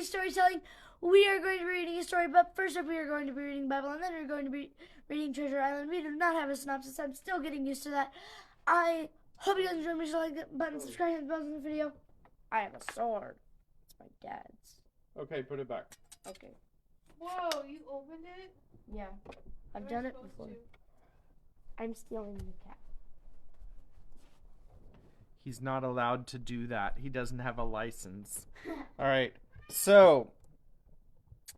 storytelling. We are going to be reading a story, but first up we are going to be reading Bible, and then we're going to be reading Treasure Island. We do not have a synopsis. I'm still getting used to that. I hope you guys enjoyed. Make sure to like the button, subscribe, hit the bell on the video. I have a sword. It's my dad's. Okay, put it back. Okay. Whoa, you opened it? Yeah. I've done it before. I'm stealing the cat. He's not allowed to do that. He doesn't have a license. All right. So,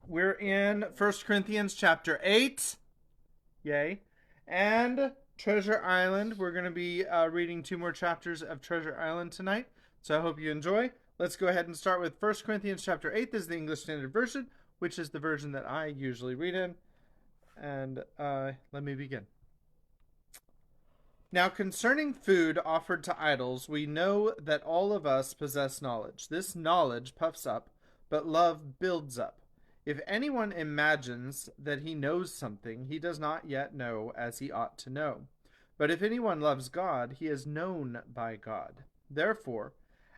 we're in 1 Corinthians chapter 8. Yay. And Treasure Island. We're going to be reading 2 more chapters of Treasure Island tonight. So I hope you enjoy. Let's go ahead and start with 1 Corinthians chapter 8. This is the English Standard Version, which is the version that I usually read in. And let me begin. Now concerning food offered to idols, we know that all of us possess knowledge. This knowledge puffs up, but love builds up. If anyone imagines that he knows something, he does not yet know as he ought to know. But if anyone loves God, he is known by God. Therefore,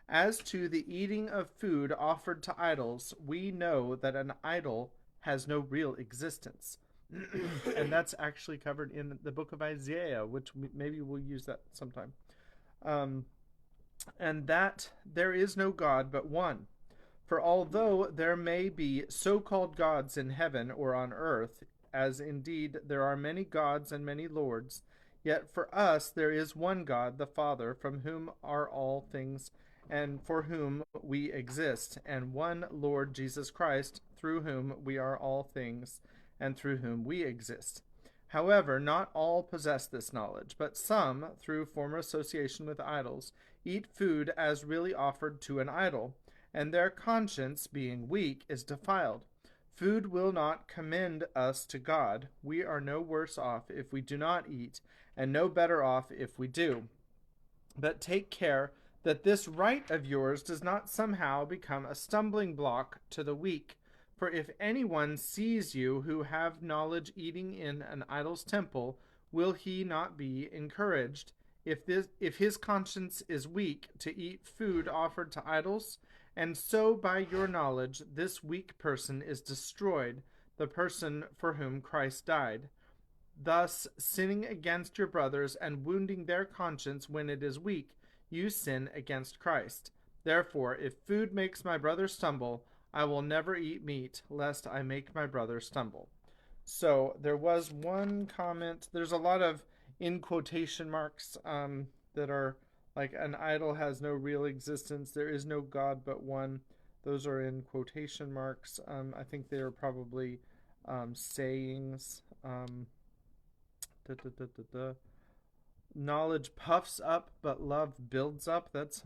as to the eating of food offered to idols, we know that an idol has no real existence. And that's actually covered in the book of Isaiah, which maybe we'll use that sometime. And that there is no God but one. For although there may be so-called gods in heaven or on earth, as indeed there are many gods and many lords, yet for us there is one God, the Father, from whom are all things, and for whom we exist, and one Lord Jesus Christ, through whom we are all things, and through whom we exist. However, not all possess this knowledge, but some, through former association with idols, eat food as really offered to an idol, and their conscience, being weak, is defiled. Food will not commend us to God. We are no worse off if we do not eat, and no better off if we do. But take care that this right of yours does not somehow become a stumbling block to the weak. For if anyone sees you who have knowledge eating in an idol's temple, will he not be encouraged, if his conscience is weak, to eat food offered to idols? And so by your knowledge this weak person is destroyed, the person for whom Christ died. Thus, sinning against your brothers and wounding their conscience when it is weak, you sin against Christ. Therefore, if food makes my brother stumble, I will never eat meat, lest I make my brother stumble. So there was one comment. There's a lot of in quotation marks that are like, an idol has no real existence. There is no God but one. Those are in quotation marks. I think they are probably sayings. Knowledge puffs up, but love builds up. That's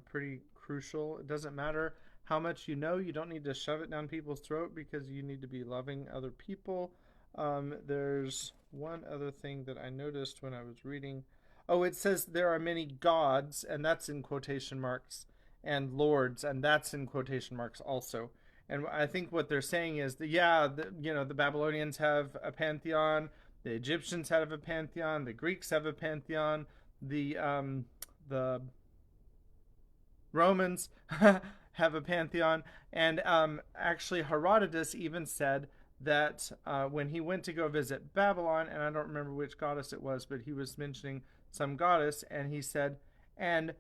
pretty crucial. It doesn't matter how much you know. You don't need to shove it down people's throat, because you need to be loving other people. There's one other thing that I noticed when I was reading. Oh, it says there are many gods, and that's in quotation marks, and lords, and that's in quotation marks also. And I think what they're saying is that, the Babylonians have a pantheon, the Egyptians have a pantheon, the Greeks have a pantheon, the Romans have a pantheon, and actually Herodotus even said that when he went to go visit Babylon, and I don't remember which goddess it was, but he was mentioning some goddess, and he said, and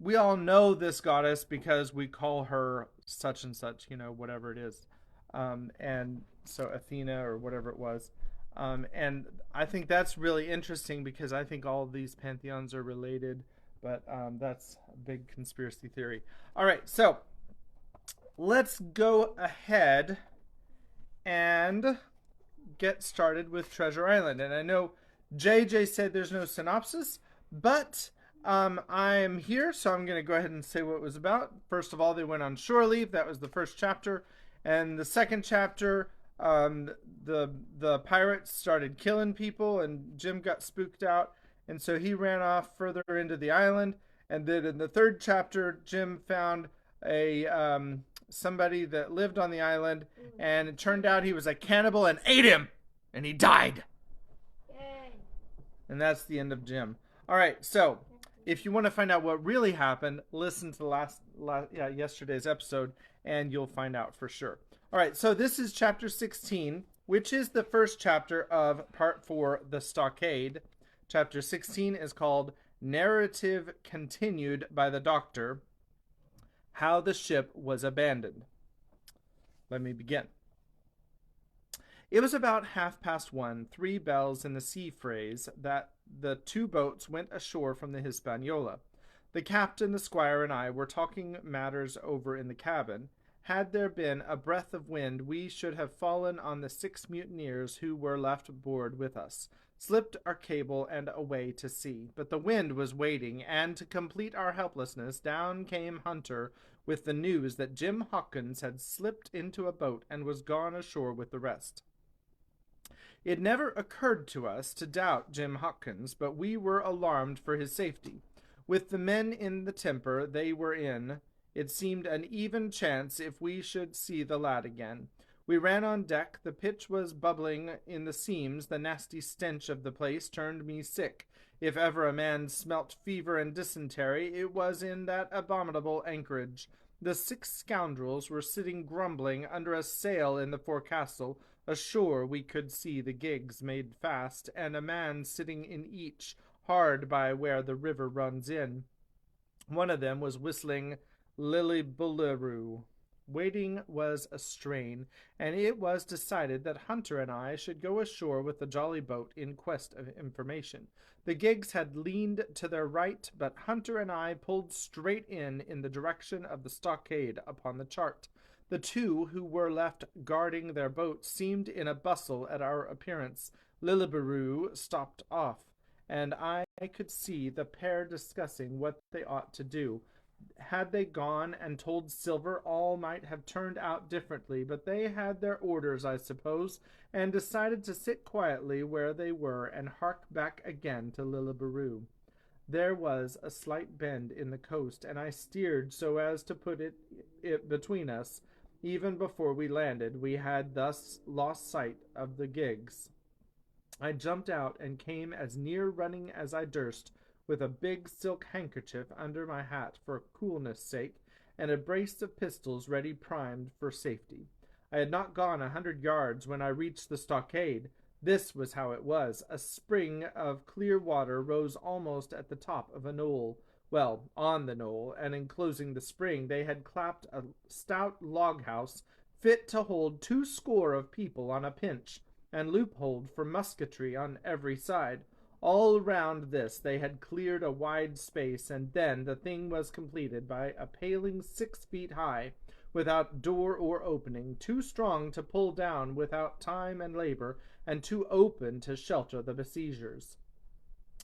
we all know this goddess because we call her such and such, whatever it is. And so Athena, or whatever it was. And I think that's really interesting, because I think all of these pantheons are related, but that's a big conspiracy theory. All right, so let's go ahead and get started with Treasure Island. And I know JJ said there's no synopsis, but I'm here, so I'm going to go ahead and say what it was about. First of all, they went on shore leave. That was the first chapter. And the second chapter, the pirates started killing people, and Jim got spooked out, and so he ran off further into the island. And then in the third chapter, Jim found somebody that lived on the island, and it turned out he was a cannibal and ate him, and he died. Yay. And that's the end of Jim. All right, so If you want to find out what really happened, listen to yesterday's episode, and you'll find out for sure. All right, so this is chapter 16, which is the first chapter of part 4, The Stockade. Chapter 16 is called Narrative Continued by the Doctor, How the Ship Was Abandoned. Let me begin. It was about 1:30, 3 bells in the sea phrase, that the 2 boats went ashore from the Hispaniola. The captain, the squire, and I were talking matters over in the cabin. Had there been a breath of wind, we should have fallen on the 6 mutineers who were left aboard with us, slipped our cable, and away to sea. But the wind was waiting, and to complete our helplessness, down came Hunter with the news that Jim Hawkins had slipped into a boat and was gone ashore with the rest. It never occurred to us to doubt Jim Hawkins, but we were alarmed for his safety. With the men in the temper they were in, it seemed an even chance if we should see the lad again. We ran on deck. The pitch was bubbling in the seams. The nasty stench of the place turned me sick. If ever a man smelt fever and dysentery, it was in that abominable anchorage. The 6 scoundrels were sitting grumbling under a sail in the forecastle. Ashore we could see the gigs made fast, and a man sitting in each, hard by where the river runs in. One of them was whistling Lillibullero. Waiting was a strain, and it was decided that Hunter and I should go ashore with the jolly boat in quest of information. The gigs had leaned to their right, but Hunter and I pulled straight in the direction of the stockade upon the chart. The 2 who were left guarding their boat seemed in a bustle at our appearance. Lillibullero stopped off, and I could see the pair discussing what they ought to do. Had they gone and told Silver, all might have turned out differently, but they had their orders, I suppose, and decided to sit quietly where they were and hark back again to Lillibullero. There was a slight bend in the coast, and I steered so as to put it between us. Even before we landed, we had thus lost sight of the gigs. I jumped out and came as near running as I durst, with a big silk handkerchief under my hat for coolness' sake, and a brace of pistols ready primed for safety. I had not gone 100 yards when I reached the stockade. This was how it was. A spring of clear water rose almost at the top of a knoll. Well, on the knoll, and enclosing the spring, they had clapped a stout log house fit to hold 200 of people on a pinch, and loopholed for musketry on every side. All round this they had cleared a wide space, and then the thing was completed by a paling 6 feet high, without door or opening, too strong to pull down without time and labor, and too open to shelter the besiegers.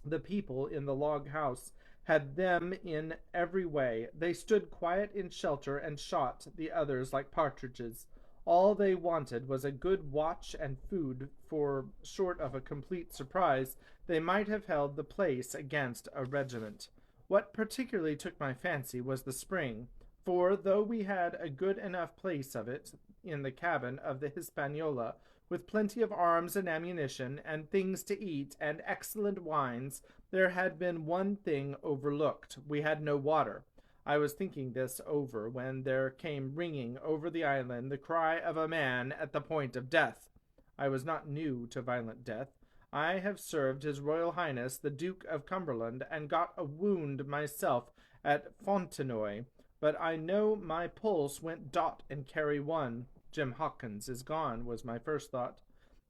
The people in the log house had them in every way. They stood quiet in shelter and shot the others like partridges. All they wanted was a good watch and food, for short of a complete surprise, they might have held the place against a regiment. What particularly took my fancy was the spring, for though we had a good enough place of it in the cabin of the Hispaniola, with plenty of arms and ammunition, and things to eat, and excellent wines, there had been one thing overlooked. We had no water. I was thinking this over when there came ringing over the island the cry of a man at the point of death. I was not new to violent death. I have served His Royal Highness the Duke of Cumberland, and got a wound myself at Fontenoy, but I know my pulse went dot and carry one. Jim Hawkins is gone, was my first thought.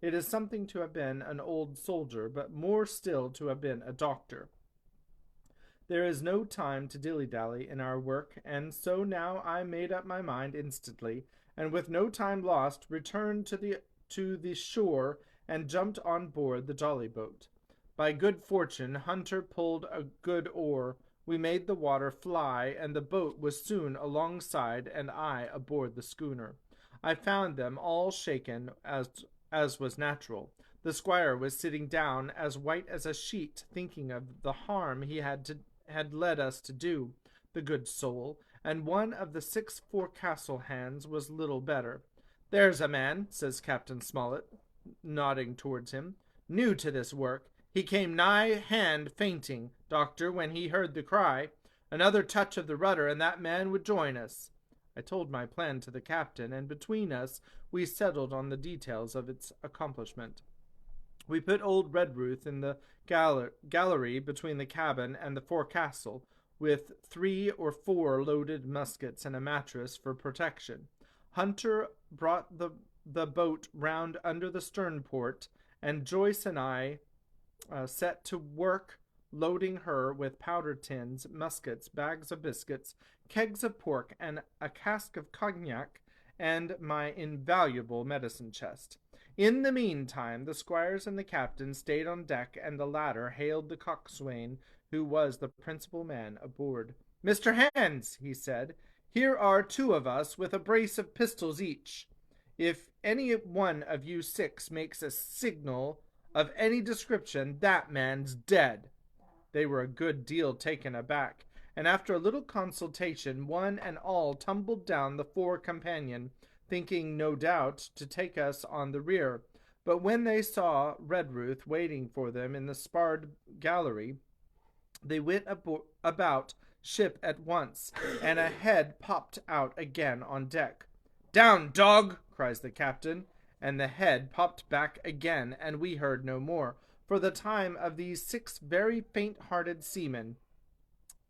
It is something to have been an old soldier, but more still to have been a doctor. There is no time to dilly-dally in our work, and so now I made up my mind instantly, and with no time lost, returned to the shore and jumped on board the jolly boat. By good fortune, Hunter pulled a good oar. We made the water fly, and the boat was soon alongside, and I aboard the schooner. I found them all shaken, as was natural. The squire was sitting down as white as a sheet, thinking of the harm he had led us to do, the good soul, and one of the 6 forecastle hands was little better. "There's a man," says Captain Smollett, nodding towards him, "new to this work. He came nigh hand fainting, doctor, when he heard the cry. Another touch of the rudder, and that man would join us. I told my plan to the captain, and between us we settled on the details of its accomplishment. We put old Redruth in the gallery between the cabin and the forecastle, with 3 or 4 loaded muskets and a mattress for protection. Hunter brought the boat round under the stern port, and Joyce and I set to work loading her with powder tins, muskets, bags of biscuits, kegs of pork, and a cask of cognac, and my invaluable medicine chest. In the meantime, the squires and the captain stayed on deck, and the latter hailed the coxswain, who was the principal man aboard. "Mr. Hands," he said, "here are 2 of us with a brace of pistols each. If any one of you 6 makes a signal of any description, that man's dead." They were a good deal taken aback, and after a little consultation, one and all tumbled down the fore companion, thinking, no doubt, to take us on the rear. But when they saw Redruth waiting for them in the sparred gallery, they went about ship at once, and a head popped out again on deck. "Down, dog!" cries the captain, and the head popped back again, and we heard no more. For the time of these 6 very faint-hearted seamen,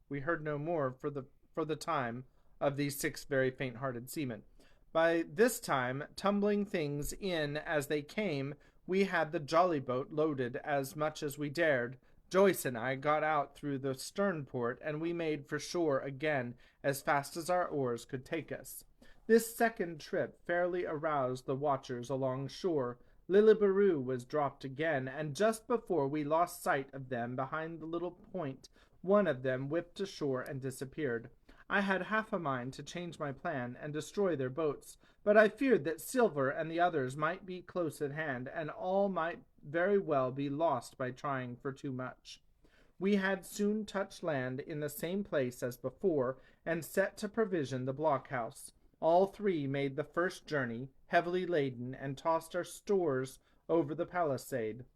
we heard no more for the time of these 6 very faint-hearted seamen. By this time, tumbling things in as they came, we had the jolly boat loaded as much as we dared. Joyce and I got out through the stern port, and we made for shore again as fast as our oars could take us. This second trip fairly aroused the watchers along shore. Lilliberoo was dropped again, and just before we lost sight of them behind the little point, one of them whipped ashore and disappeared. I had half a mind to change my plan and destroy their boats, but I feared that Silver and the others might be close at hand, and all might very well be lost by trying for too much. We had soon touched land in the same place as before, and set to provision the blockhouse. All 3 made the first journey, heavily laden, and tossed our stores over the palisade.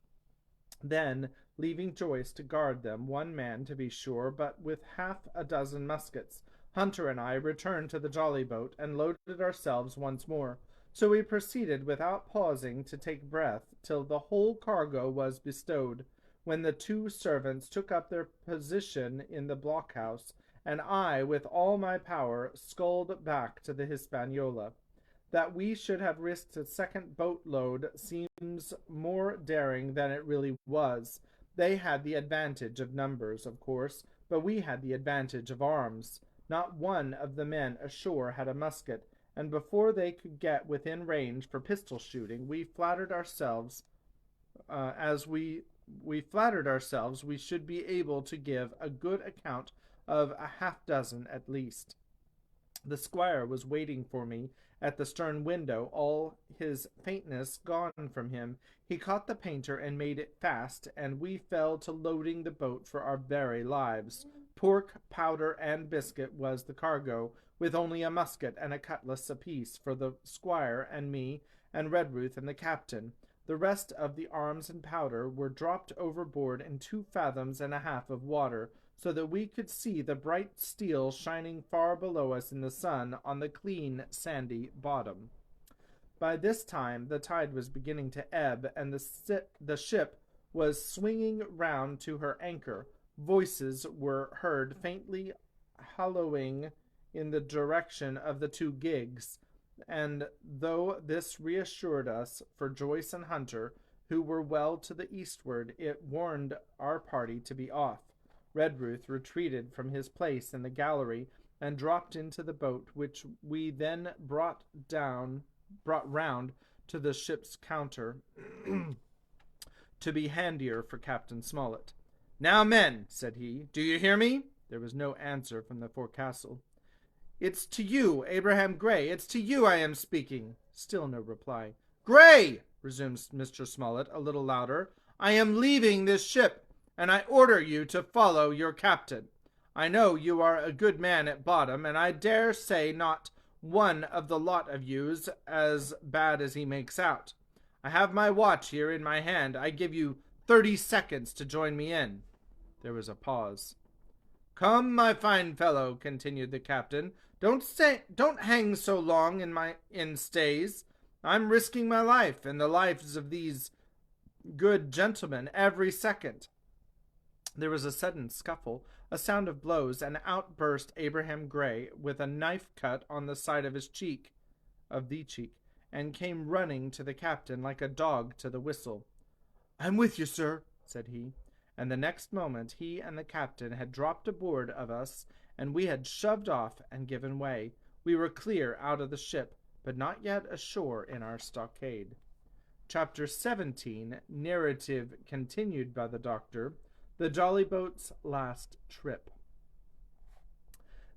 Then, leaving Joyce to guard them, 1 man to be sure, but with half a dozen muskets, Hunter and I returned to the jolly boat and loaded ourselves once more. So we proceeded without pausing to take breath till the whole cargo was bestowed, when the 2 servants took up their position in the blockhouse, and I, with all my power, sculled back to the Hispaniola. That we should have risked a second boatload seems more daring than it really was. They had the advantage of numbers, of course, but we had the advantage of arms. Not one of the men ashore had a musket, and before they could get within range for pistol shooting, we flattered ourselves we should be able to give a good account of a half-dozen at least. The squire was waiting for me at the stern window, all his faintness gone from him. He caught the painter and made it fast, and we fell to loading the boat for our very lives. Pork, powder, and biscuit was the cargo, with only a musket and a cutlass apiece for the squire and me, and Redruth and the captain. The rest of the arms and powder were dropped overboard in 2 fathoms and a half of water, so that we could see the bright steel shining far below us in the sun on the clean, sandy bottom. By this time the tide was beginning to ebb, and the ship was swinging round to her anchor. Voices were heard faintly hallooing in the direction of the 2 gigs, and though this reassured us for Joyce and Hunter, who were well to the eastward, it warned our party to be off. Redruth retreated from his place in the gallery and dropped into the boat, which we then brought round to the ship's counter to be handier for Captain Smollett. "Now, men," said he, "do you hear me?" There was no answer from the forecastle. "It's to you, Abraham Gray. It's to you I am speaking." Still no reply. "Gray," resumes Mr. Smollett a little louder, "I am leaving this ship, and I order you to follow your captain. I know you are a good man at bottom, and I dare say not one of the lot of you's as bad as he makes out. I have my watch here in my hand. I give you 30 seconds to join me in." There was a pause. "Come, my fine fellow," continued the captain. Don't hang so long in stays. I'm risking my life and the lives of these good gentlemen every second." There was a sudden scuffle, a sound of blows, and out burst Abraham Gray with a knife cut on the side of his cheek, and came running to the captain like a dog to the whistle. "I'm with you, sir," said he, and the next moment he and the captain had dropped aboard of us, and we had shoved off and given way. We were clear out of the ship, but not yet ashore in our stockade. Chapter 17, narrative continued by the Doctor, the Jolly Boat's last trip.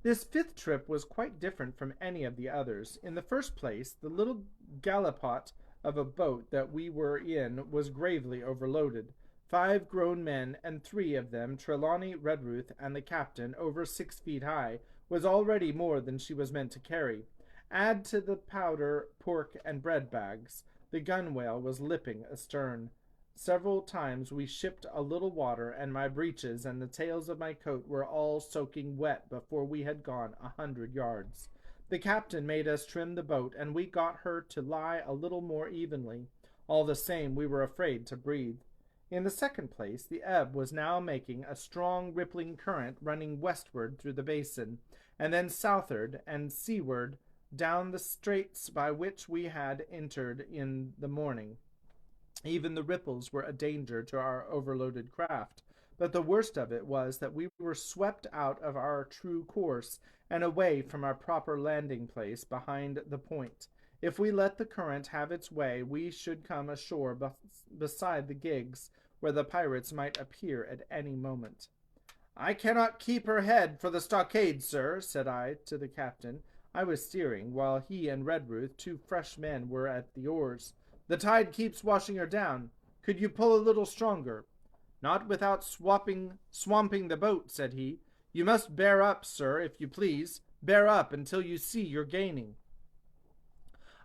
This 5th trip was quite different from any of the others. In the first place, the little gallipot of a boat that we were in was gravely overloaded. 5 grown men, and 3 of them, Trelawney, Redruth, and the captain, over 6 feet high, was already more than she was meant to carry. Add to the powder, pork, and bread bags. The gunwale was lipping astern. Several times we shipped a little water, and my breeches and the tails of my coat were all soaking wet before we had gone 100 yards. The captain made us trim the boat, and we got her to lie a little more evenly. All the same, we were afraid to breathe. In the second place, the ebb was now making a strong rippling current running westward through the basin, and then southward and seaward down the straits by which we had entered in the morning. Even the ripples were a danger to our overloaded craft, but the worst of it was that we were swept out of our true course and away from our proper landing place behind the point. If we let the current have its way, we should come ashore beside the gigs, where the pirates might appear at any moment. "I cannot keep her head for the stockade, sir," said I to the captain. I was steering, while he and Redruth, 2 fresh men, were at the oars. "The tide keeps washing her down. Could you pull a little stronger?" "Not without swamping the boat," said he. "You must bear up, sir, if you please. Bear up until you see you're gaining."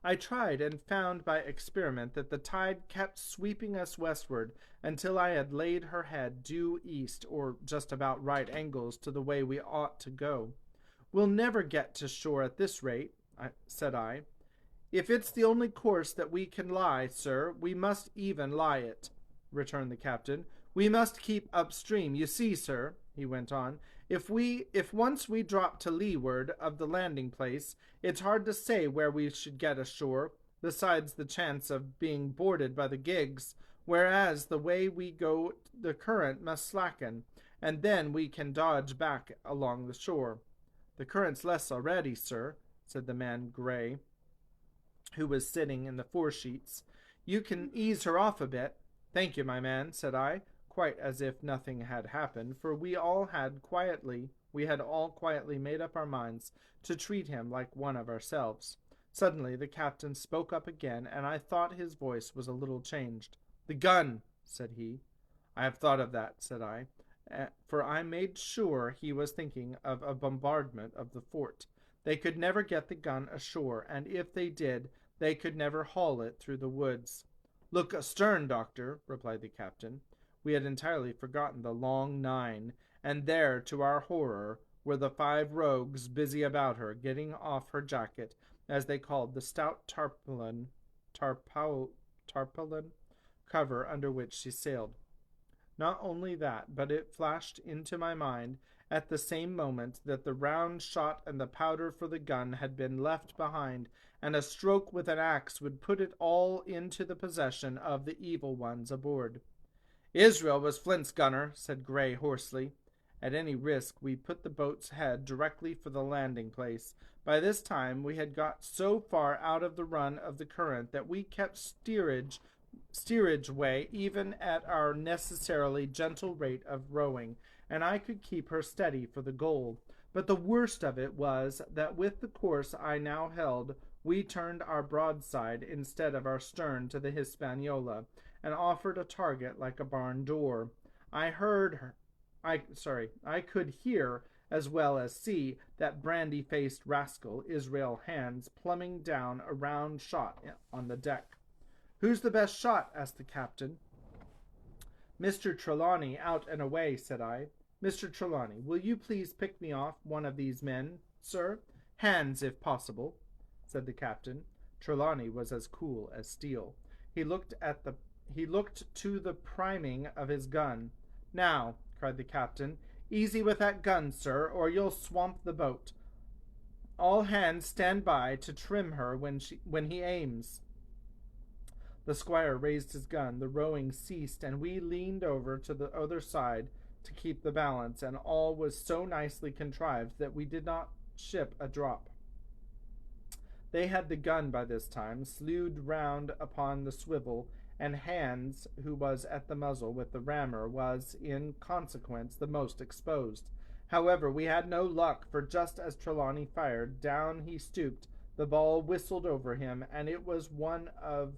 I tried, and found by experiment that the tide kept sweeping us westward until I had laid her head due east, or just about right angles to the way we ought to go. "We'll never get to shore at this rate," said I. "If it's the only course that we can lie, sir, we must even lie it," returned the captain. "We must keep upstream. You see, sir," he went on, if once we drop to leeward of the landing place, it's hard to say where we should get ashore, besides the chance of being boarded by the gigs, whereas the way we go the current must slacken, and then we can dodge back along the shore." "The current's less already, sir," said the man Gray, who was sitting in the foresheets. "You can ease her off a bit." "Thank you, my man," said I, quite as if nothing had happened, for we had all quietly made up our minds to treat him like one of ourselves. Suddenly the captain spoke up again, and I thought his voice was a little changed. "The gun," said he. "I have thought of that," said I, for I made sure he was thinking of a bombardment of the fort. They could never get the gun ashore, and if they did, they could never haul it through the woods. "Look astern, Doctor," replied the captain. We had entirely forgotten the long 9, and there, to our horror, were the 5 rogues busy about her, getting off her jacket, as they called the stout tarpaulin cover under which she sailed. Not only that, but it flashed into my mind at the same moment that the round shot and the powder for the gun had been left behind, and a stroke with an axe would put it all into the possession of the evil ones aboard. "Israel was Flint's gunner," said Gray hoarsely. At any risk, we put the boat's head directly for the landing place. By this time we had got so far out of the run of the current that we kept steerage way even at our necessarily gentle rate of rowing, and I could keep her steady for the goal. But the worst of it was that with the course I now held, we turned our broadside instead of our stern to the Hispaniola, and offered a target like a barn door. I could hear, as well as see, that brandy-faced rascal, Israel Hands, plumbing down a round shot on the deck. "Who's the best shot?" asked the captain. Mr. Trelawney, out and away, said I. Mr. Trelawney, will you please pick me off one of these men, sir? Hands, if possible, said the captain. Trelawney was as cool as steel. He looked to the priming of his gun. Now, cried the captain, easy with that gun, sir, or you'll swamp the boat. All hands stand by to trim her when he aims. The squire raised his gun, the rowing ceased, and we leaned over to the other side to keep the balance, and all was so nicely contrived that we did not ship a drop. They had the gun by this time, slewed round upon the swivel, and Hans, who was at the muzzle with the rammer, was, in consequence, the most exposed. However, we had no luck, for just as Trelawney fired, down he stooped, the ball whistled over him, and it was one of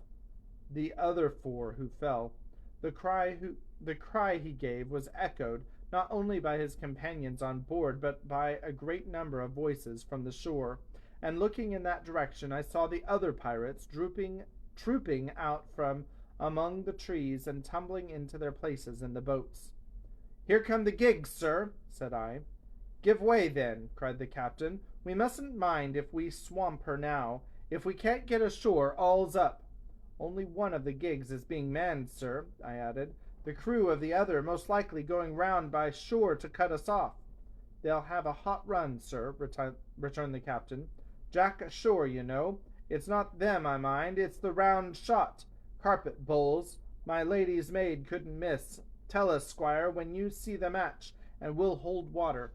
the other four who fell. The cry he gave was echoed not only by his companions on board, but by a great number of voices from the shore, and looking in that direction I saw the other pirates trooping out from among the trees and tumbling into their places in the boats. Here come the gigs, sir, said I. Give way, then, cried the captain. We mustn't mind if we swamp her now. If we can't get ashore, all's up. Only one of the gigs is being manned, sir, I added. The crew of the other most likely going round by shore to cut us off. They'll have a hot run, sir, returned the captain. Jack ashore, you know. It's not them I mind, it's the round shot. Carpet bowls. My lady's maid couldn't miss. Tell us, squire, when you see the match, and we'll hold water.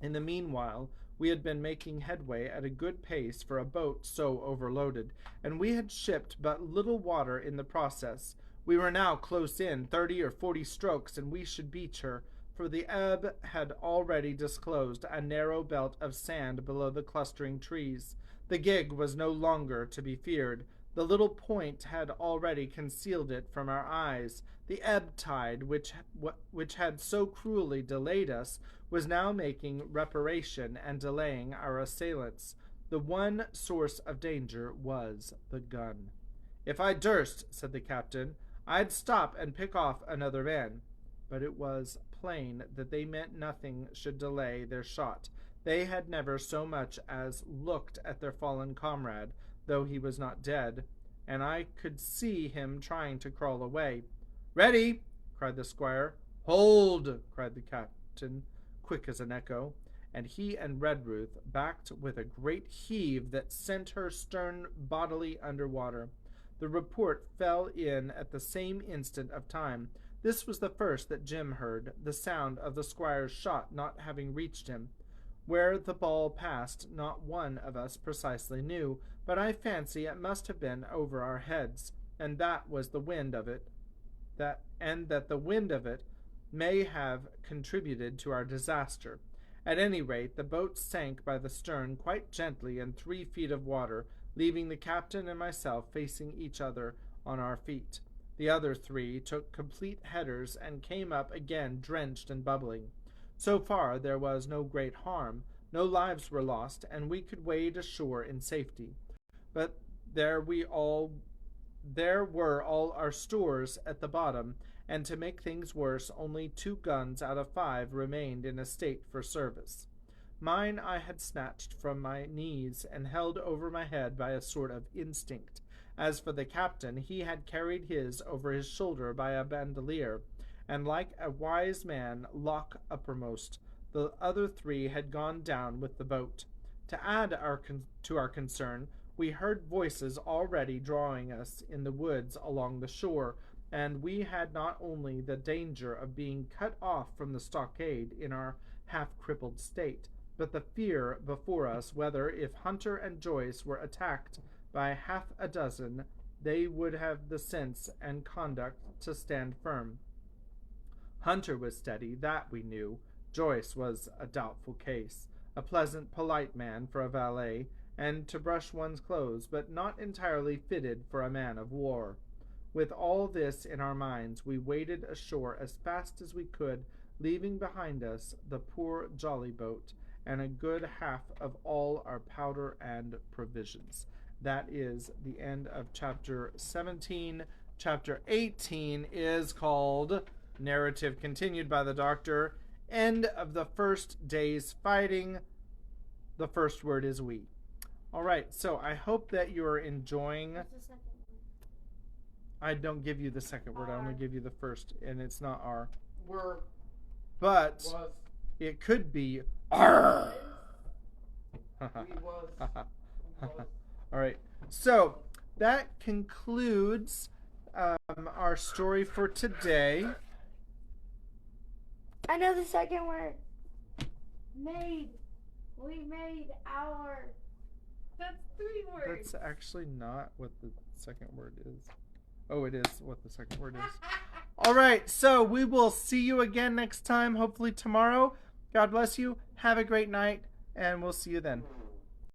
In the meanwhile, we had been making headway at a good pace for a boat so overloaded, and we had shipped but little water in the process. We were now close in, 30 or 40 strokes, and we should beach her, for the ebb had already disclosed a narrow belt of sand below the clustering trees. The gig was no longer to be feared. The little point had already concealed it from our eyes. The ebb tide, which had so cruelly delayed us, was now making reparation and delaying our assailants. The one source of danger was the gun. If I durst, said the captain, I'd stop and pick off another man. But it was plain that they meant nothing should delay their shot. They had never so much as looked at their fallen comrade, though he was not dead, and I could see him trying to crawl away. Ready, cried the squire. Hold, cried the captain, quick as an echo, and he and Redruth backed with a great heave that sent her stern bodily under water. The report fell in at the same instant of time. This was the first that Jim heard, the sound of the squire's shot not having reached him. Where the ball passed, not one of us precisely knew, but I fancy it must have been over our heads, and that was the wind of it. That the wind of it may have contributed to our disaster. At any rate, the boat sank by the stern quite gently in 3 feet of water, leaving the captain and myself facing each other on our feet. The other 3 took complete headers and came up again drenched and bubbling. So far there was no great harm, no lives were lost, and we could wade ashore in safety. But there were all our stores at the bottom, and to make things worse, only 2 guns out of 5 remained in a state for service. Mine I had snatched from my knees and held over my head by a sort of instinct. As for the captain, he had carried his over his shoulder by a bandolier, and like a wise man, lock uppermost, the other 3 had gone down with the boat. To add to our concern, we heard voices already drawing us in the woods along the shore, and we had not only the danger of being cut off from the stockade in our half-crippled state, but the fear before us whether, if Hunter and Joyce were attacked by half a dozen, they would have the sense and conduct to stand firm. Hunter was steady, that we knew. Joyce was a doubtful case, a pleasant, polite man for a valet, and to brush one's clothes, but not entirely fitted for a man of war. With all this in our minds, we waded ashore as fast as we could, leaving behind us the poor jolly boat, and a good half of all our powder and provisions. That is the end of chapter 17. chapter 18 is called Narrative Continued by the Doctor. End of the first day's fighting. The first word is we. All right, so I hope that you're enjoying. What's the second one? I don't give you the second word. I only give you the first, and it's not R. Were. But Was. it could be R. We was. All right, so that concludes our story for today. I know the second word. Made. We made our. That's 3 words. That's actually not what the second word is. Oh, it is what the second word is. All right, so we will see you again next time, hopefully tomorrow. God bless you. Have a great night, and we'll see you then.